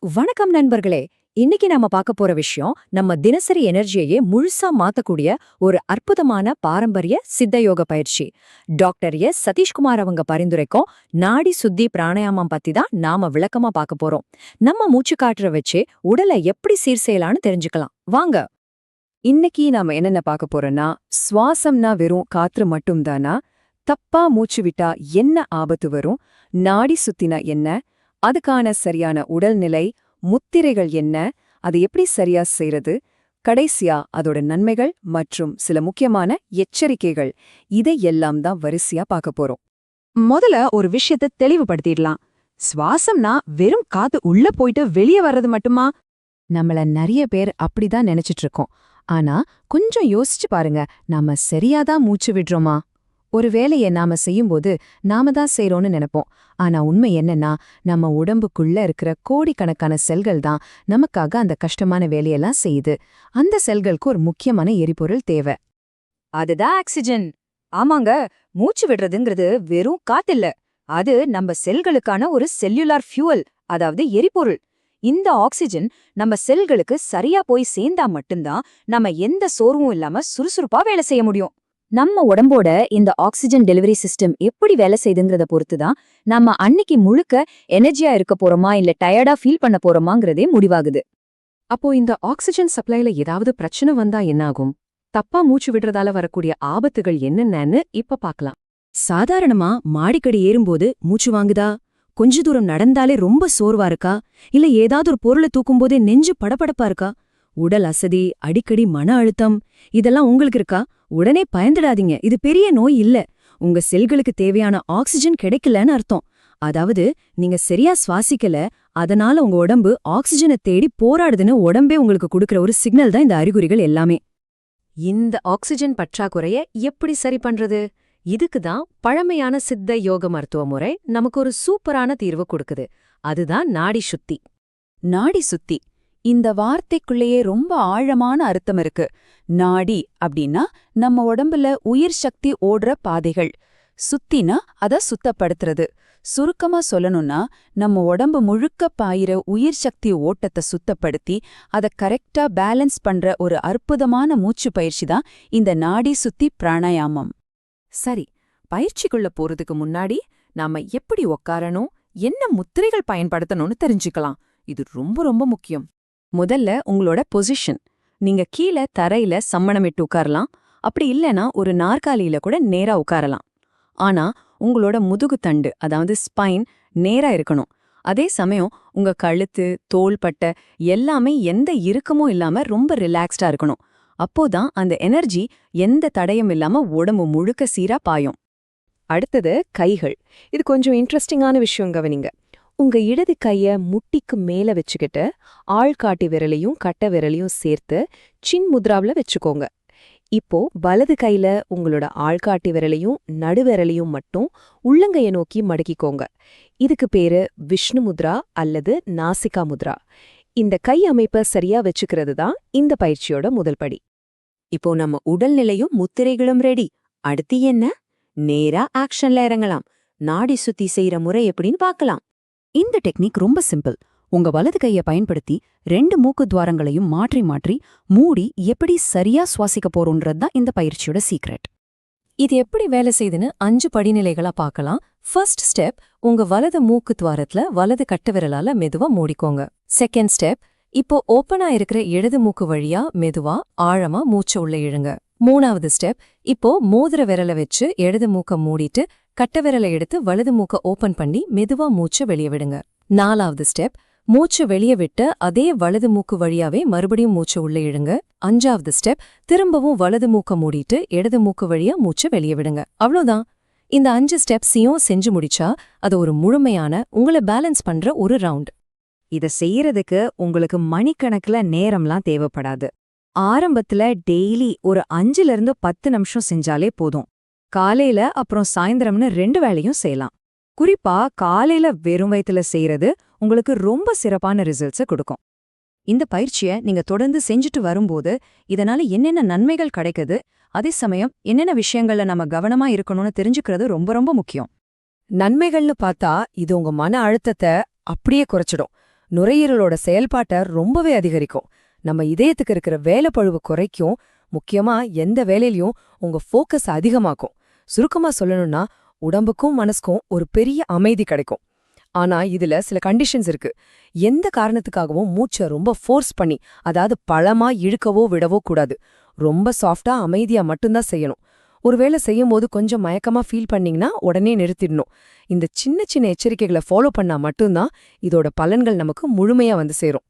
வணக்கம் நண்பர்களே. இன்னைக்கு நாம பார்க்க போற விஷயம் நம்ம தினசரி எனர்ஜியையே முழுசா மாத்தக்கூடிய ஒரு அற்புதமான பாரம்பரிய சித்த யோக பயிற்சி. டாக்டர் சதீஷ்குமார் அவங்க பரிந்துரைக்கும் நாடி சுத்தி பிராணாயாமம் பத்தி தான் நாம விளக்கமா பார்க்க போறோம். நம்ம மூச்சு காற்ற வச்சு உடலை எப்படி சீர் செய்யலாம்னு தெரிஞ்சுக்கலாம் வாங்க. இன்னைக்கு நாம என்னென்ன பார்க்க போறோம்னா, சுவாசம்னா வெறும் காற்று மட்டும்தானா, தப்பா மூச்சு விட்டா என்ன ஆபத்து வரும், நாடி சுத்தினா என்ன, அதுக்கான சரியான உடல்நிலை, முத்திரைகள் என்ன, அதை எப்படி சரியா செய்யறது, கடைசியா அதோட நன்மைகள் மற்றும் சில முக்கியமான எச்சரிக்கைகள், இதையெல்லாம் தான் வரிசையா பார்க்க போறோம். முதல்ல ஒரு விஷயத்தை தெளிவுபடுத்திடலாம். சுவாசம்னா வெறும் காத்து உள்ள போயிட்டு வெளியே வர்றது மட்டுமா? நம்மள நிறைய பேர் அப்படிதான் நினைச்சிட்டு இருக்கோம். ஆனா கொஞ்சம் யோசிச்சு பாருங்க, நாம சரியாதான் மூச்சு விடுறோமா? ஒரு வேலையை நாம செய்யும்போது நாம தான் செய்றோம்னு நினைப்போம். ஆனா உண்மை என்னன்னா, நம்ம உடம்புக்குள்ள இருக்கிற கோடிக்கணக்கான செல்கள் தான் நமக்காக அந்த கஷ்டமான வேலையெல்லாம் செய்யுது. அந்த செல்களுக்கு ஒரு முக்கியமான எரிபொருள் தேவை. அதுதான் ஆக்சிஜன். ஆமாங்க, மூச்சு விடுறதுங்கிறது வெறும் காத்தில்ல. அது நம்ம செல்களுக்கான ஒரு செல்லுலார் ஃபியூவல், அதாவது எரிபொருள். இந்த ஆக்சிஜன் நம்ம செல்களுக்கு சரியா போய் சேர்ந்தா மட்டும்தான் நம்ம எந்த சோர்வும் இல்லாம சுறுசுறுப்பா வேலை செய்ய முடியும். நம்ம உடம்போட இந்த ஆக்சிஜன் டெலிவரி சிஸ்டம் எப்படி வேலை செய்யுதுங்கிறத பொறுத்துதான் நம்ம அன்னைக்கு முழுக்க எனர்ஜியா இருக்க போறோமா இல்ல டயர்டா ஃபீல் பண்ண போறோமாங்கிறதே முடிவாகுது. அப்போ இந்த ஆக்சிஜன் சப்ளைல ஏதாவது பிரச்சனை வந்தா என்னாகும்? தப்பா மூச்சு விடுறதால வரக்கூடிய ஆபத்துகள் என்னென்னு இப்ப பார்க்கலாம். சாதாரணமா மாடிக்கடி ஏறும்போது மூச்சு வாங்குதா, கொஞ்ச தூரம் நடந்தாலே ரொம்ப சோர்வா இருக்கா, இல்ல ஏதாவது ஒரு பொருளை தூக்கும்போதே நெஞ்சு படபடப்பா இருக்கா, உடல் அசதி, அடிக்கடி மன அழுத்தம், இதெல்லாம் உங்களுக்கு இருக்கா? உடனே பயந்துடாதீங்க, இது பெரிய நோய் இல்ல. உங்க செல்களுக்கு தேவையான ஆக்சிஜன் கிடைக்கலன்னு அர்த்தம். அதாவது நீங்க சரியா சுவாசிக்கல, அதனால உங்க உடம்பு ஆக்சிஜனை தேடி போராடுதுன்னு உடம்பே உங்களுக்கு கொடுக்கற ஒரு சிக்னல் தான் இந்த அறிகுறிகள் எல்லாமே. இந்த ஆக்சிஜன் பற்றாக்குறைய எப்படி சரி பண்றது? இதுக்கு தான் பழமையான சித்த யோக மருத்துவ முறை நமக்கு ஒரு சூப்பரான தீர்வு கொடுக்குது. அதுதான் நாடி சுத்தி. நாடி சுத்தி, இந்த வார்த்தைக்குள்ளேயே ரொம்ப ஆழமான அர்த்தம் இருக்கு. நாடி அப்படின்னா நம்ம உடம்புல உயிர் சக்தி ஓடுற பாதைகள். சுத்தினா அத சுத்தப்படுத்துறது. சுருக்கமா சொல்லணும்னா, நம்ம உடம்பு முழுக்க பாயிர உயிர் சக்தி ஓட்டத்தை சுத்தப்படுத்தி அதை கரெக்டா பேலன்ஸ் பண்ற ஒரு அற்புதமான மூச்சு பயிற்சி தான் இந்த நாடி சுத்தி பிராணாயாமம். சரி, பயிற்சிக்குள்ள போறதுக்கு முன்னாடி நாம எப்படி உட்காரணும், என்ன முத்திரைகள் பயன்படுத்தணும்னு தெரிஞ்சுக்கலாம். இது ரொம்ப ரொம்ப முக்கியம். முதல்ல உங்களோட பொசிஷன். நீங்க கீழே தரையில சம்மணமிட்டு உட்காரலாம். அப்படி இல்லைன்னா ஒரு நாற்காலியில கூட நேரா உட்காரலாம். ஆனா உங்களோட முதுகு தண்டு, அதாவது ஸ்பைன், நேரா இருக்கணும். அதே சமயம் உங்க கழுத்து, தோள்பட்டை எல்லாமே எந்த இறுக்கமும் இல்லாம ரொம்ப ரிலாக்ஸ்டா இருக்கணும். அப்போதான் அந்த எனர்ஜி எந்த தடையும் இல்லாம உடம்பு முழுக்க சீரா பாயும். அடுத்தது கைகள். இது கொஞ்சம் இன்ட்ரெஸ்டிங்கான விஷயம் கவனிங்க. உங்க இடது கைய முட்டிக்கு மேல வச்சுக்கிட்டு ஆள்காட்டி விரலையும் கட்டை விரலையும் சேர்த்து சின் முத்ராவில வச்சுக்கோங்க. இப்போ வலது கையில உங்களோட ஆள்காட்டி விரலையும் நடுவிரலையும் மட்டும் உள்ளங்கைய நோக்கி மடக்கிக்கோங்க. இதுக்கு பேரு விஷ்ணு முத்ரா அல்லது நாசிகா முத்ரா. இந்த கை அமைப்பை சரியா வச்சுக்கிறது தான் இந்த பயிற்சியோட முதல் படி. இப்போ நம்ம உடல்நிலையும் முத்திரைகளும் ரெடி. அடுத்து என்ன? நேரா ஆக்ஷன்ல இறங்கலாம். நாடி சுத்தி செய்யற முறை எப்படின்னு பார்க்கலாம். இந்த டெக்னிக் ரொம்ப சிம்பிள். உங்க வலது கையை பயன்படுத்தி 2 மூக்கு துவாரங்களையும் மாற்றி மாற்றி மூடி எப்படி சரியா சுவாசிக்க போறோன்றது தான் இந்த பயிற்சியோட சீக்ரெட். இது எப்படி வேலை செய்யுதுன்னு 5 படிநிலைகளா பார்க்கலாம். ஃபர்ஸ்ட் ஸ்டெப், உங்க வலது மூக்கு துவாரத்துல வலது கட்டை விரலால மெதுவா மூடிக்கோங்க. செகண்ட் ஸ்டெப், இப்போ ஓப்பனா இருக்கிற இடது மூக்கு வழியா மெதுவா ஆழமா மூச்ச உள்ள இழுங்க. மூணாவது ஸ்டெப், இப்போ மோதிர விரல வச்சு இடது மூக்க மூடிட்டு கட்டை விரலை எடுத்து வலது மூக்க ஓபன் பண்ணி மெதுவா மூச்ச வெளியே விடுங்க. நாலாவது ஸ்டெப், மூச்சு வெளியே விட்டு அதே வலது மூக்கு வழியாவே மறுபடியும் மூச்ச உள்ள இழுங்க. அஞ்சாவது ஸ்டெப், திரும்பவும் வலது மூக்க மூடிட்டு இடது மூக்கு வழியா மூச்ச வெளியே விடுங்க. அவ்வளோதான். இந்த 5 ஸ்டெப்ஸையும் செஞ்சு முடிச்சா அது ஒரு முழுமையான உங்களை பேலன்ஸ் பண்ற ஒரு ரவுண்ட். இத செய்யறதுக்கு உங்களுக்கு மணிக்கணக்குல நேரம்லாம் தேவைப்படாது. ஆரம்பத்துல டெய்லி ஒரு 5லிருந்து 10 நிமிஷம் செஞ்சாலே போதும். காலையில அப்புறம் சாயந்தரம்னு 2 வேளையும் செய்யலாம். குறிப்பா காலையில வெறும் வயித்துல செய்யறது உங்களுக்கு ரொம்ப சிறப்பான ரிசல்ட்ஸை கொடுக்கும். இந்த பயிற்சியை நீங்க தொடர்ந்து செஞ்சுட்டு வரும்போது இதனால என்னென்ன நன்மைகள் கிடைக்குது, அதே சமயம் என்னென்ன விஷயங்கள்ல நம்ம கவனமா இருக்கணும்னு தெரிஞ்சுக்கிறது ரொம்ப ரொம்ப முக்கியம். நன்மைகள்னு பார்த்தா இது உங்க மன அழுத்தத்தை அப்படியே குறைச்சிடும். நுரையீரலோட செயல்பாட்டை ரொம்பவே அதிகரிக்கும். நம்ம இதயத்துக்கு இருக்கிற வேலைப்பழுவு குறைக்கும். முக்கியமா எந்த வேலையிலயும் உங்க ஃபோக்கஸ் அதிகமாக்கும். சுருக்கமா சொல்லணும்னா உடம்புக்கும் மனசுக்கும் ஒரு பெரிய அமைதி கிடைக்கும். ஆனா இதுல சில கண்டிஷன்ஸ் இருக்கு. எந்த காரணத்துக்காகவும் மூச்சை ரொம்ப ஃபோர்ஸ் பண்ணி, அதாவது பழமா இழுக்கவோ விடவோ கூடாது. ரொம்ப சாஃப்டா அமைதியா மட்டும்தான் செய்யணும். ஒருவேளை செய்யும்போது கொஞ்சம் மயக்கமா ஃபீல் பண்ணீங்கன்னா உடனே நிறுத்திடணும். இந்த சின்ன சின்ன எச்சரிக்கைகளை ஃபாலோ பண்ணா மட்டும்தான் இதோட பலன்கள் நமக்கு முழுமையா வந்து சேரும்.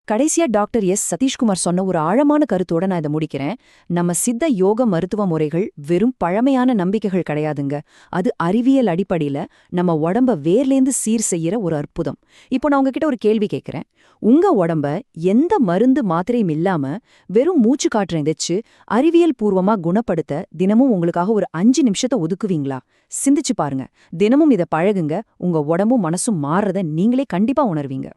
கடைசியா டாக்டர் சதீஷ்குமார் சொன்ன ஒரு ஆழமான கருத்தோட நான் இதை முடிக்கிறேன். நம்ம சித்த யோக மருத்துவ முறைகள் வெறும் பழமையான நம்பிக்கைகள் கிடையாதுங்க. அது அறிவியல் அடிப்படையில நம்ம உடம்ப வேர்லேந்து சீர் செய்யற ஒரு அற்புதம். இப்போ நான் உங்ககிட்ட ஒரு கேள்வி கேட்கிறேன். உங்க உடம்ப எந்த மருந்து மாத்திரையும் இல்லாம வெறும் மூச்சு காற்றை எதிர்த்து அறிவியல் பூர்வமா குணப்படுத்த தினமும் உங்களுக்காக ஒரு 5 நிமிஷத்தை ஒதுக்குவீங்களா? சிந்திச்சு பாருங்க. தினமும் இதை பழகுங்க. உங்க உடம்பும் மனசும் மாறுறத நீங்களே கண்டிப்பா உணர்வீங்க.